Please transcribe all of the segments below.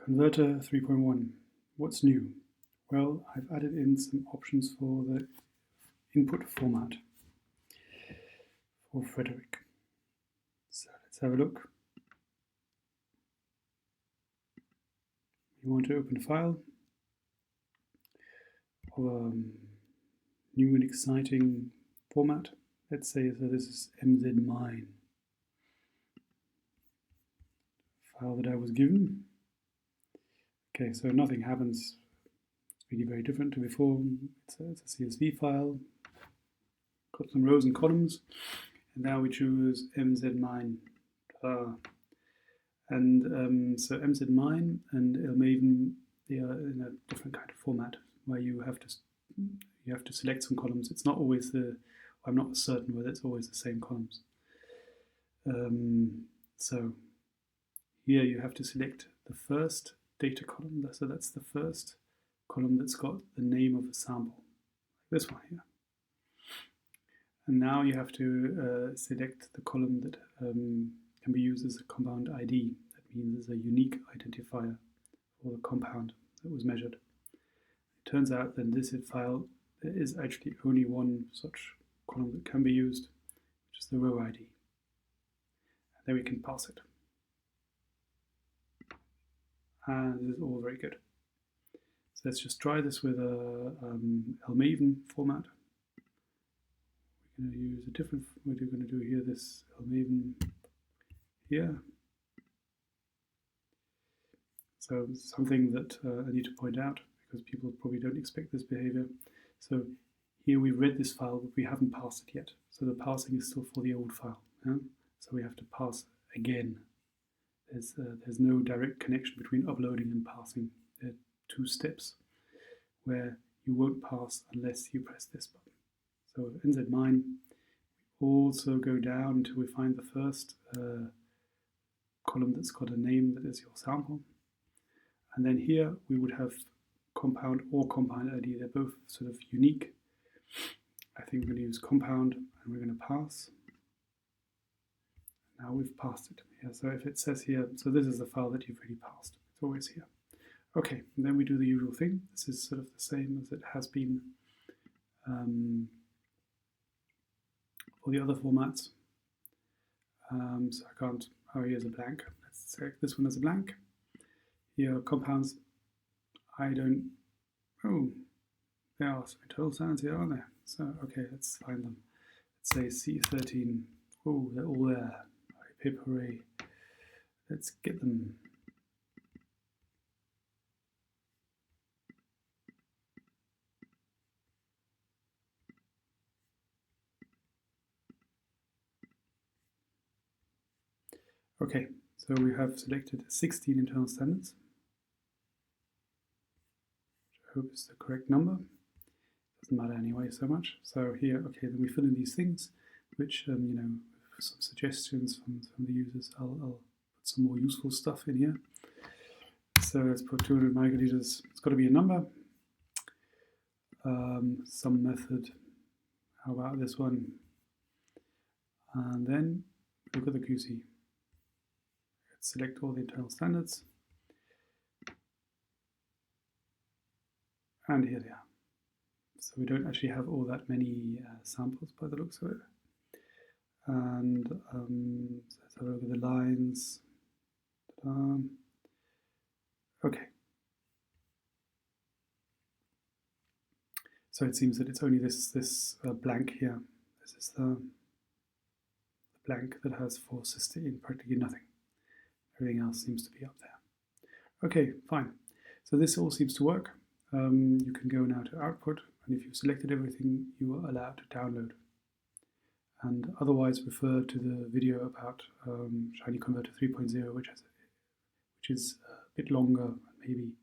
Converter 3.1. What's new? Well, I've added in some options for the input format for Frederick. So let's have a look. We want to open a file of a new and exciting format. Let's say that this is mzmine, file that I was given. Okay, so nothing happens. It's really very different to before. It's a CSV file, got some rows and columns, and now we choose mzmine. So mzmine and Edlich-Muth, they are in a different kind of format where you have to select some columns. It's not always I'm not certain whether it's always the same columns. So here you have to select the first data column. So that's the first column that's got the name of a sample, like this one here. And now you have to select the column that can be used as a compound ID. That means it's a unique identifier for the compound that was measured. It turns out that in this file there is actually only one such column that can be used, which is the row ID. And then we can pass it. And this is all very good. So let's just try this with a Edlich-Muth format. We're going to use a different, what we're going to do here, this Edlich-Muth here. So something that I need to point out, because people probably don't expect this behavior. So here we've read this file, but we haven't passed it yet. So the parsing is still for the old file. Yeah? So we have to pass again. There's no direct connection between uploading and parsing. There are two steps where you won't pass unless you press this button. So nzmine, we also go down until we find the first column that's got a name that is your sample. And then here we would have compound or compound ID. They're both sort of unique. I think we're going to use compound and we're going to pass. Now we've passed it. Yeah, so if it says here, so this is the file that you've already passed. It's always here. Okay, and then we do the usual thing. This is sort of the same as it has been for the other formats. So I can't, here's a blank. Let's select this one as a blank. Here, compounds, there are some internal standards here, aren't there? So, okay, let's find them. Let's say C13. Oh, they're all there. Pip, hooray. Let's get them. Okay, so we have selected 16 internal standards, which I hope is the correct number. Doesn't matter anyway so much. So here, okay, then we fill in these things, which, some suggestions from the users. I'll put some more useful stuff in here. So let's put 200 microliters. It's got to be a number. Some method. How about this one? And then look at the QC. Let's select all the internal standards. And here they are. So we don't actually have all that many samples by the looks of it. And so let's have a look at the lines. Okay. So it seems that it's only this blank here. This is the blank that has for cysteine practically nothing. Everything else seems to be up there. Okay, fine. So this all seems to work. You can go now to output, and if you've selected everything, you are allowed to download. And otherwise refer to the video about Shiny Converter 3.0, which is a bit longer and maybe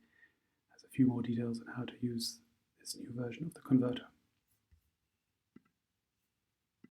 has a few more details on how to use this new version of the converter.